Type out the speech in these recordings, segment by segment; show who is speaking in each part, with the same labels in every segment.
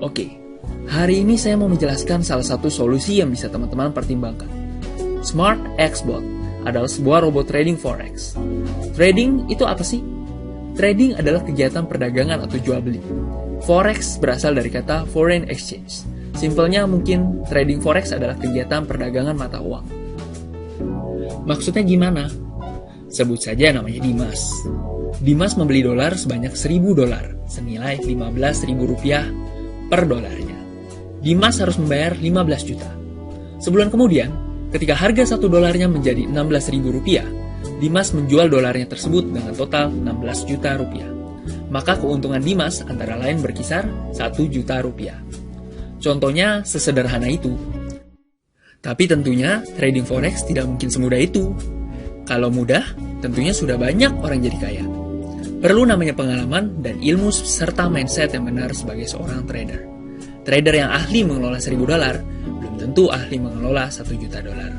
Speaker 1: Oke, hari ini saya mau menjelaskan salah satu solusi yang bisa teman-teman pertimbangkan. Smart Xbot adalah sebuah robot trading forex. Trading itu apa sih? Trading adalah kegiatan perdagangan atau jual beli. Forex berasal dari kata foreign exchange. Simpelnya mungkin trading forex adalah kegiatan perdagangan mata uang. Maksudnya gimana? Sebut saja namanya Dimas. Dimas membeli dolar sebanyak 1.000 dolar, senilai Rp15.000 per dolarnya. Dimas harus membayar 15 juta. Sebulan kemudian, ketika harga 1 dolarnya menjadi Rp16.000, Dimas menjual dolarnya tersebut dengan total 16 juta rupiah. Maka keuntungan Dimas antara lain berkisar 1 juta rupiah. Contohnya sesederhana itu. Tapi tentunya trading forex tidak mungkin semudah itu. Kalau mudah, tentunya sudah banyak orang jadi kaya. Perlu namanya pengalaman dan ilmu serta mindset yang benar sebagai seorang trader. Trader yang ahli mengelola 1.000 dolar belum tentu ahli mengelola 1 juta dolar.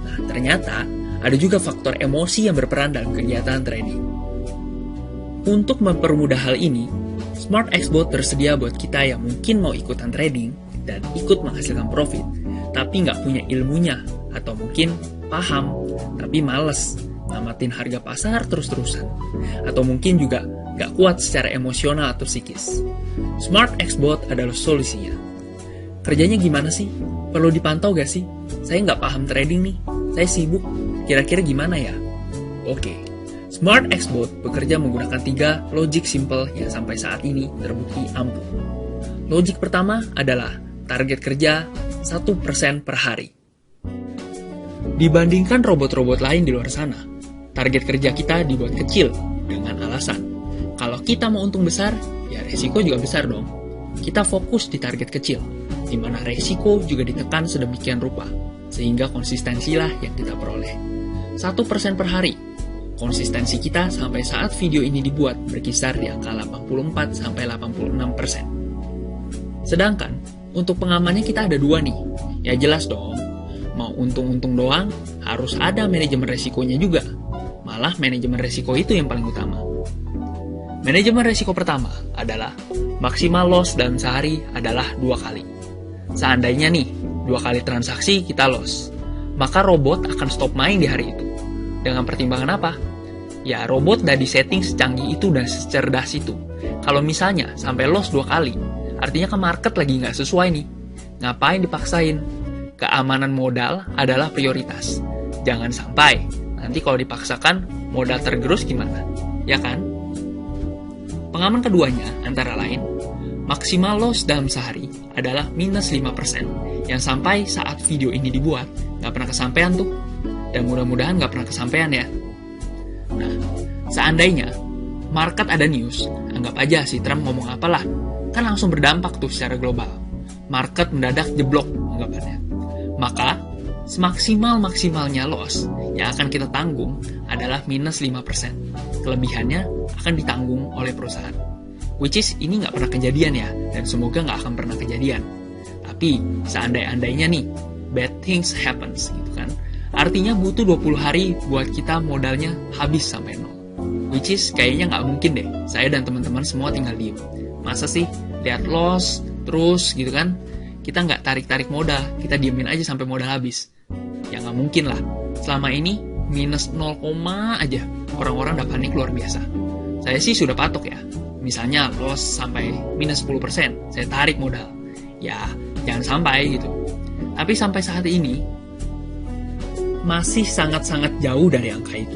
Speaker 1: Nah, ternyata ada juga faktor emosi yang berperan dalam kegiatan trading. Untuk mempermudah hal ini, Smart Xbot tersedia buat kita yang mungkin mau ikutan trading dan ikut menghasilkan profit, tapi nggak punya ilmunya, atau mungkin paham, tapi males ngamatin harga pasar terus-terusan, atau mungkin juga nggak kuat secara emosional atau psikis. Smart Xbot adalah solusinya. Kerjanya gimana sih? Perlu dipantau gak sih? Saya nggak paham trading nih, saya sibuk, kira-kira gimana ya? Oke, Smart Xbot bekerja menggunakan 3 logic simple yang sampai saat ini terbukti ampuh. Logic pertama adalah target kerja 1% per hari. Dibandingkan robot-robot lain di luar sana, target kerja kita dibuat kecil dengan alasan, kalau kita mau untung besar, ya resiko juga besar dong. Kita fokus di target kecil, di mana resiko juga ditekan sedemikian rupa, sehingga konsistensilah yang kita peroleh. 1% per hari. Konsistensi kita sampai saat video ini dibuat berkisar di angka 84-86%. Sedangkan, untuk pengamannya kita ada 2 nih. Ya jelas dong, mau untung-untung doang, harus ada manajemen resikonya juga. Malah manajemen resiko itu yang paling utama. Manajemen resiko pertama adalah maksimal loss dalam sehari adalah 2 kali. Seandainya nih, 2 kali transaksi kita loss, maka robot akan stop main di hari itu. Dengan pertimbangan apa? Ya, robot udah disetting secanggih itu dan secerdas itu. Kalau misalnya sampai loss 2 kali, artinya ke market lagi nggak sesuai nih. Ngapain dipaksain? Keamanan modal adalah prioritas. Jangan sampai nanti kalau dipaksakan modal tergerus gimana? Ya kan? Pengaman keduanya antara lain, maksimal loss dalam sehari adalah minus 5%, yang sampai saat video ini dibuat nggak pernah kesampaian tuh. Dan mudah-mudahan nggak pernah kesampaian ya. Nah, seandainya market ada news, anggap aja si Trump ngomong apalah, kan langsung berdampak tuh secara global. Market mendadak jeblok anggapannya. Maka, semaksimal-maksimalnya loss yang akan kita tanggung adalah minus 5%. Kelebihannya akan ditanggung oleh perusahaan. Which is, ini nggak pernah kejadian ya, dan semoga nggak akan pernah kejadian. Tapi, seandai-andainya nih, bad things happens, gitu kan. Artinya butuh 20 hari buat kita modalnya habis sampai 0. Which is, kayaknya nggak mungkin deh, saya dan teman-teman semua tinggal diem. Masa sih, lihat loss, terus gitu kan, kita nggak tarik-tarik modal, kita diemin aja sampai modal habis. Ya nggak mungkin lah. Selama ini, minus 0, aja, orang-orang udah panik luar biasa. Saya sih sudah patok ya. Misalnya loss sampai minus 10%, saya tarik modal. Ya, jangan sampai gitu. Tapi sampai saat ini, masih sangat-sangat jauh dari angka itu.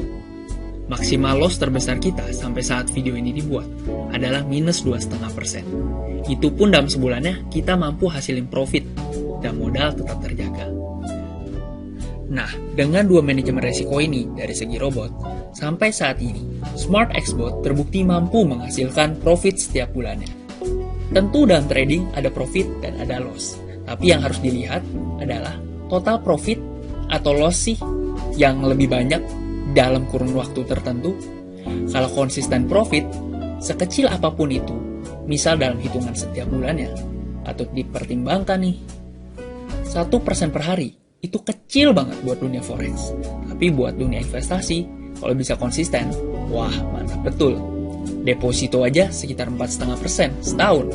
Speaker 1: Maksimal loss terbesar kita sampai saat video ini dibuat adalah minus 2,5%. Itu pun dalam sebulannya kita mampu hasilin profit dan modal tetap terjaga. Nah, dengan 2 manajemen resiko ini dari segi robot, sampai saat ini, Smart Xbot terbukti mampu menghasilkan profit setiap bulannya. Tentu dalam trading ada profit dan ada loss, tapi yang harus dilihat adalah total profit atau loss sih yang lebih banyak dalam kurun waktu tertentu. Kalau konsisten profit, sekecil apapun itu, misal dalam hitungan setiap bulannya, atau dipertimbangkan nih, 1% per hari, itu kecil banget buat dunia forex. Tapi buat dunia investasi, kalau bisa konsisten, wah mantap betul. Deposito aja sekitar 4,5% setahun.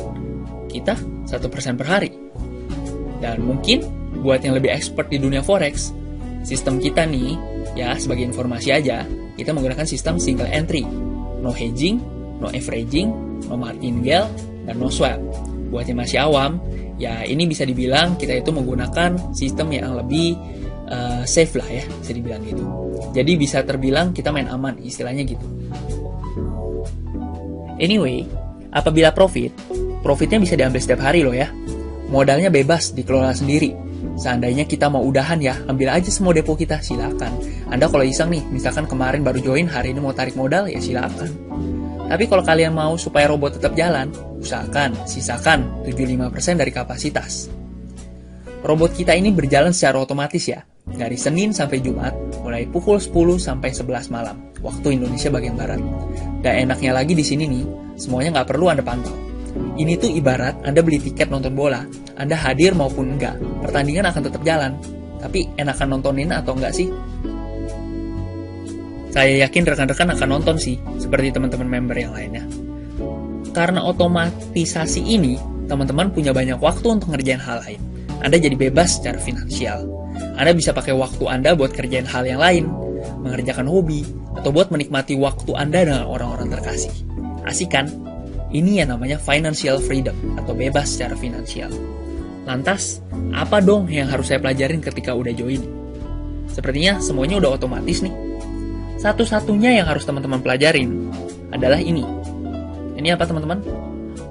Speaker 1: Kita 1% per hari. Dan mungkin buat yang lebih expert di dunia forex, sistem kita nih, ya sebagai informasi aja, kita menggunakan sistem single entry. No hedging, no averaging, no martingale, dan no swap. Buat yang masih awam, ya ini bisa dibilang kita itu menggunakan sistem yang lebih safe lah ya, bisa dibilang gitu. Jadi bisa terbilang kita main aman, istilahnya gitu. Anyway, apabila profitnya bisa diambil setiap hari loh ya. Modalnya bebas, dikelola sendiri. Seandainya kita mau udahan ya, ambil aja semua depo kita, silakan. Anda kalau iseng nih, misalkan kemarin baru join, hari ini mau tarik modal, ya silakan. Tapi kalau kalian mau supaya robot tetap jalan, usahakan sisakan 75% dari kapasitas. Robot kita ini berjalan secara otomatis ya, dari Senin sampai Jumat, mulai pukul 10 sampai 11 malam, waktu Indonesia bagian Barat. Dan enaknya lagi di sini nih, semuanya nggak perlu Anda pantau. Ini tuh ibarat Anda beli tiket nonton bola, Anda hadir maupun enggak, pertandingan akan tetap jalan. Tapi enakan nontonin atau enggak sih? Saya yakin rekan-rekan akan nonton sih, seperti teman-teman member yang lainnya. Karena otomatisasi ini, teman-teman punya banyak waktu untuk ngerjain hal lain. Anda jadi bebas secara finansial. Anda bisa pakai waktu Anda buat kerjain hal yang lain, mengerjakan hobi, atau buat menikmati waktu Anda dengan orang-orang terkasih. Asik kan? Ini yang namanya financial freedom, atau bebas secara finansial. Lantas, apa dong yang harus saya pelajarin ketika udah join? Sepertinya semuanya udah otomatis nih. Satu-satunya yang harus teman-teman pelajarin adalah ini. Ini apa teman-teman?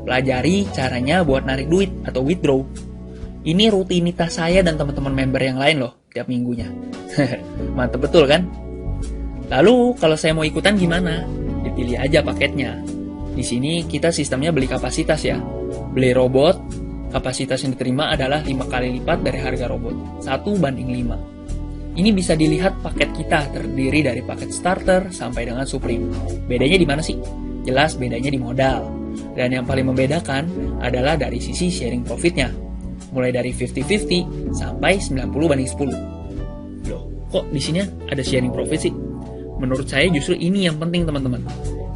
Speaker 1: Pelajari caranya buat narik duit atau withdraw. Ini rutinitas saya dan teman-teman member yang lain loh, tiap minggunya. Mantep betul kan? Lalu, kalau saya mau ikutan gimana? Dipilih aja paketnya. Di sini kita sistemnya beli kapasitas ya. Beli robot, kapasitas yang diterima adalah 5 kali lipat dari harga robot. 1:5. Ini bisa dilihat paket kita terdiri dari paket starter sampai dengan supreme. Bedanya di mana sih? Jelas bedanya di modal. Dan yang paling membedakan adalah dari sisi sharing profitnya. Mulai dari 50-50 sampai 90:10. Loh, kok di sini ada sharing profit sih? Menurut saya justru ini yang penting teman-teman.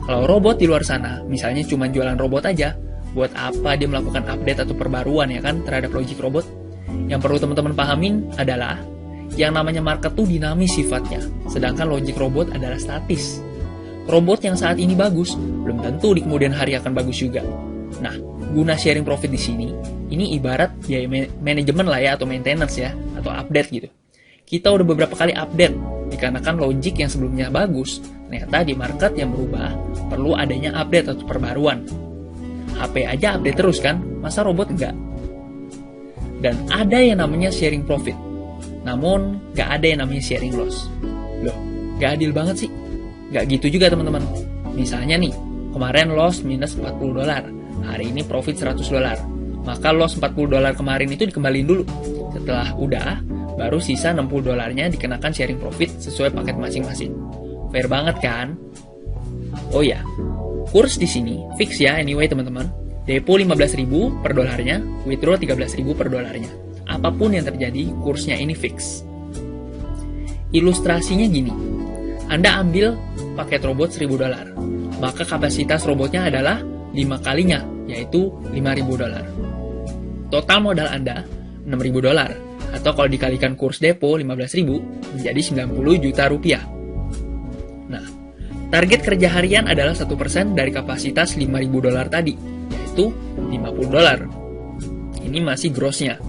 Speaker 1: Kalau robot di luar sana, misalnya cuma jualan robot aja, buat apa dia melakukan update atau perbaruan ya kan terhadap logic robot? Yang perlu teman-teman pahamin adalah yang namanya market tuh dinamis sifatnya, sedangkan logic robot adalah statis. Robot yang saat ini bagus, belum tentu di kemudian hari akan bagus juga. Nah, guna sharing profit di sini, ini ibarat biaya manajemen lah ya, atau maintenance ya, atau update gitu. Kita udah beberapa kali update, dikarenakan logic yang sebelumnya bagus, ternyata di market yang berubah, perlu adanya update atau perbaruan. HP aja update terus kan, masa robot enggak? Dan ada yang namanya sharing profit, namun nggak ada yang namanya sharing loss. Loh, nggak adil banget sih? Nggak gitu juga teman-teman. Misalnya nih, kemarin loss minus $40, hari ini profit $100. Maka loss $40 kemarin itu dikembalin dulu. Setelah udah, baru sisa $60-nya dikenakan sharing profit sesuai paket masing-masing. Fair banget kan? Oh ya, kurs di sini fix ya anyway teman-teman. Depo 15.000 per dolarnya, withdraw 13.000 per dolarnya. Apapun yang terjadi, kursnya ini fix. Ilustrasinya gini, Anda ambil paket robot $1.000, maka kapasitas robotnya adalah 5 kalinya, yaitu $5.000. Total modal Anda $6.000, atau kalau dikalikan kurs depo 15.000 menjadi 90 juta rupiah. Nah, target kerja harian adalah 1% dari kapasitas $5.000 tadi, yaitu $50. Ini masih grossnya.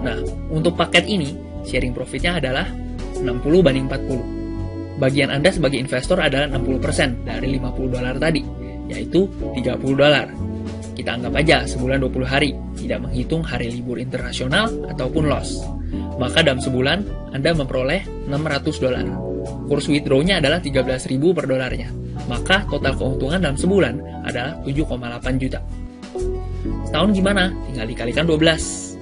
Speaker 1: Nah, untuk paket ini, sharing profitnya adalah 60/40. Bagian Anda sebagai investor adalah 60% dari $50 tadi, yaitu $30. Kita anggap aja sebulan 20 hari, tidak menghitung hari libur internasional ataupun loss. Maka dalam sebulan, Anda memperoleh $600. Kurs withdraw-nya adalah 13.000 per dolarnya. Maka total keuntungan dalam sebulan adalah 7,8 juta. Setahun gimana? Tinggal dikalikan 12.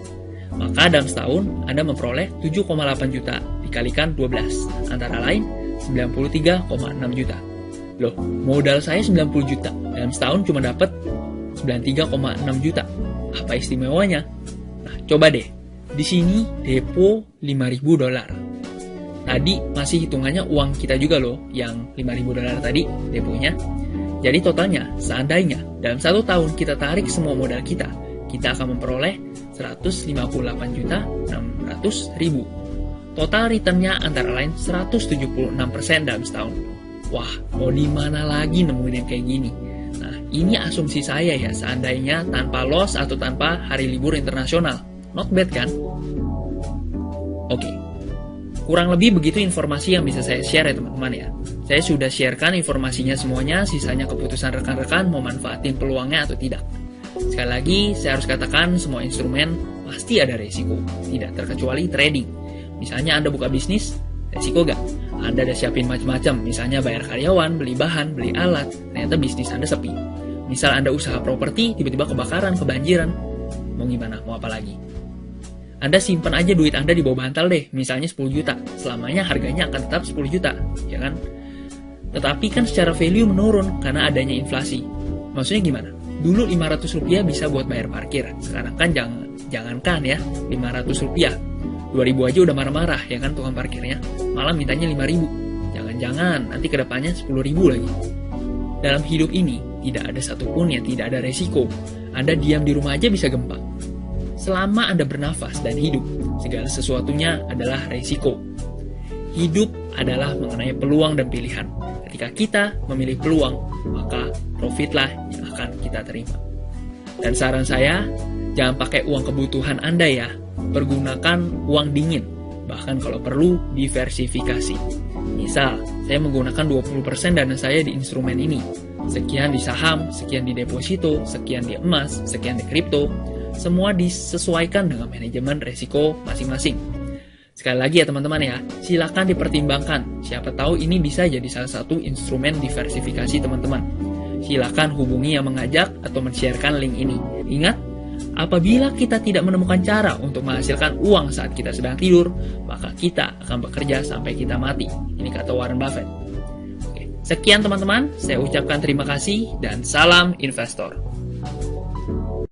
Speaker 1: Maka dalam setahun, Anda memperoleh 7,8 juta dikalikan 12. Antara lain, 93,6 juta. Loh, modal saya 90 juta. Dalam setahun cuma dapat 93,6 juta. Apa istimewanya? Nah, coba deh. Di sini depo $5.000. Tadi masih hitungannya uang kita juga loh, yang $5.000 tadi deponya. Jadi totalnya, seandainya dalam 1 tahun kita tarik semua modal kita, kita akan memperoleh 158.600.000. Total returnnya antara lain 176% dalam setahun. Wah, mau di mana lagi nemuin yang kayak gini? Nah, ini asumsi saya ya, seandainya tanpa loss atau tanpa hari libur internasional. Not bad kan? Oke. Kurang lebih begitu informasi yang bisa saya share ya teman-teman ya. Saya sudah sharekan informasinya semuanya, sisanya keputusan rekan-rekan mau manfaatin peluangnya atau tidak. Sekali lagi, saya harus katakan semua instrumen pasti ada resiko, tidak terkecuali trading. Misalnya Anda buka bisnis, resiko gak? Anda udah siapin macam-macam, misalnya bayar karyawan, beli bahan, beli alat, ternyata bisnis Anda sepi. Misal Anda usaha properti, tiba-tiba kebakaran, kebanjiran, mau gimana, mau apa lagi? Anda simpan aja duit Anda di bawah bantal deh, misalnya 10 juta. Selamanya harganya akan tetap 10 juta, ya kan? Tetapi kan secara value menurun karena adanya inflasi. Maksudnya gimana? Dulu 500 rupiah bisa buat bayar parkir. Sekarang kan jangankan ya, 500 rupiah. 2000 aja udah marah-marah, ya kan tukang parkirnya. Malah mintanya 5000. Jangan-jangan nanti kedepannya 10.000 lagi. Dalam hidup ini, tidak ada satupun yang tidak ada resiko. Anda diam di rumah aja bisa gempa. Selama Anda bernafas dan hidup, segala sesuatunya adalah resiko. Hidup adalah mengenai peluang dan pilihan. Ketika kita memilih peluang, maka profitlah yang akan kita terima. Dan saran saya, jangan pakai uang kebutuhan Anda ya. Pergunakan uang dingin. Bahkan kalau perlu, diversifikasi. Misal, saya menggunakan 20% dana saya di instrumen ini. Sekian di saham, sekian di deposito, sekian di emas, sekian di kripto. Semua disesuaikan dengan manajemen resiko masing-masing. Sekali lagi ya teman-teman ya, silakan dipertimbangkan. Siapa tahu ini bisa jadi salah satu instrumen diversifikasi teman-teman. Silakan hubungi yang mengajak atau men-sharekan link ini. Ingat, apabila kita tidak menemukan cara untuk menghasilkan uang saat kita sedang tidur, maka kita akan bekerja sampai kita mati. Ini kata Warren Buffett. Oke. Sekian teman-teman, saya ucapkan terima kasih dan salam investor.